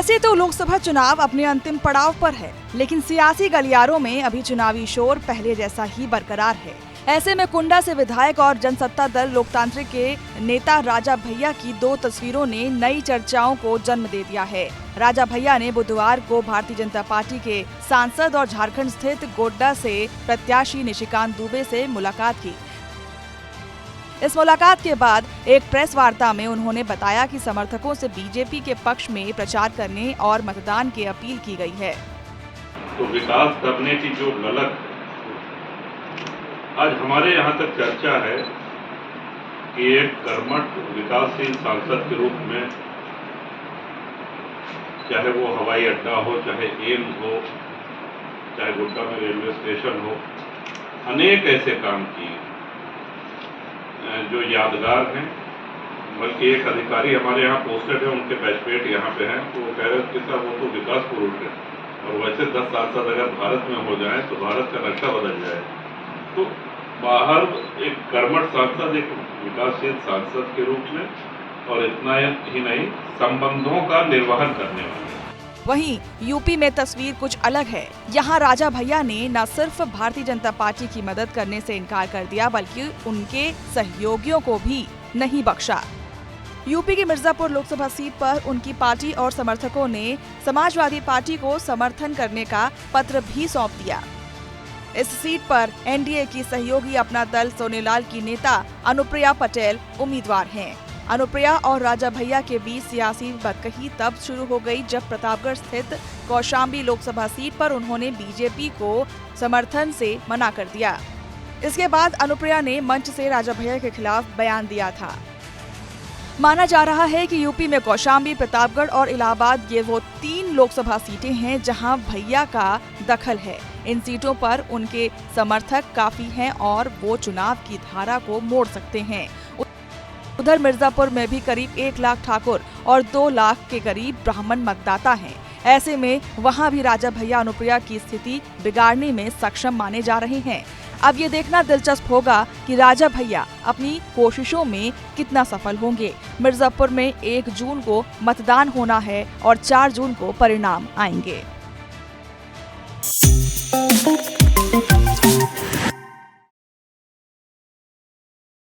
वैसे तो लोकसभा चुनाव अपने अंतिम पड़ाव पर है, लेकिन सियासी गलियारों में अभी चुनावी शोर पहले जैसा ही बरकरार है। ऐसे में कुंडा से विधायक और जनसत्ता दल लोकतांत्रिक के नेता राजा भैया की 2 तस्वीरों ने नई चर्चाओं को जन्म दे दिया है। राजा भैया ने बुधवार को भारतीय जनता पार्टी के सांसद और झारखंड स्थित गोड्डा से प्रत्याशी निशिकांत दुबे से मुलाकात की। इस मुलाकात के बाद एक प्रेस वार्ता में उन्होंने बताया कि समर्थकों से बीजेपी के पक्ष में प्रचार करने और मतदान की अपील की गई है। तो विकास करने की जो ललक आज हमारे यहाँ तक चर्चा है कि एक कर्मठ विकासशील सांसद के रूप में, चाहे वो हवाई अड्डा हो, चाहे एम्स हो, चाहे गोड्डा में रेलवे स्टेशन हो, अनेक ऐसे काम किए जो यादगार हैं। बल्कि एक अधिकारी हमारे यहाँ पोस्टेड है, उनके बैचमेट यहाँ पे हैं, तो वो कह रहे थे सर वो तो विकास पुरुष है और वैसे 10 सांसद अगर भारत में हो जाए तो भारत का नक्शा बदल जाए। तो बाहर एक कर्मठ सांसद, एक विकासशील सांसद के रूप में, और इतना ही नहीं, संबंधों का निर्वहन करने वाले। वहीं यूपी में तस्वीर कुछ अलग है। यहाँ राजा भैया ने न सिर्फ भारतीय जनता पार्टी की मदद करने से इनकार कर दिया, बल्कि उनके सहयोगियों को भी नहीं बख्शा। यूपी की मिर्जापुर लोकसभा सीट पर उनकी पार्टी और समर्थकों ने समाजवादी पार्टी को समर्थन करने का पत्र भी सौंप दिया। इस सीट पर एनडीए की सहयोगी अपना दल सोनेलाल की नेता अनुप्रिया पटेल उम्मीदवार हैं। अनुप्रिया और राजा भैया के बीच सियासी बदकही तब शुरू हो गई जब प्रतापगढ़ स्थित कौशाम्बी लोकसभा सीट पर उन्होंने बीजेपी को समर्थन से मना कर दिया। इसके बाद अनुप्रिया ने मंच से राजा भैया के खिलाफ बयान दिया था। माना जा रहा है कि यूपी में कौशाम्बी, प्रतापगढ़ और इलाहाबाद ये वो 3 लोकसभा सीटें हैं जहां भैया का दखल है। इन सीटों पर उनके समर्थक काफी हैं और वो चुनाव की धारा को मोड़ सकते हैं। उधर मिर्जापुर में भी करीब 1 लाख ठाकुर और 2 लाख के करीब ब्राह्मण मतदाता हैं। ऐसे में वहां भी राजा भैया अनुप्रिया की स्थिति बिगाड़ने में सक्षम माने जा रहे हैं। अब ये देखना दिलचस्प होगा कि राजा भैया अपनी कोशिशों में कितना सफल होंगे। मिर्जापुर में 1 जून को मतदान होना है और 4 जून को परिणाम आएंगे।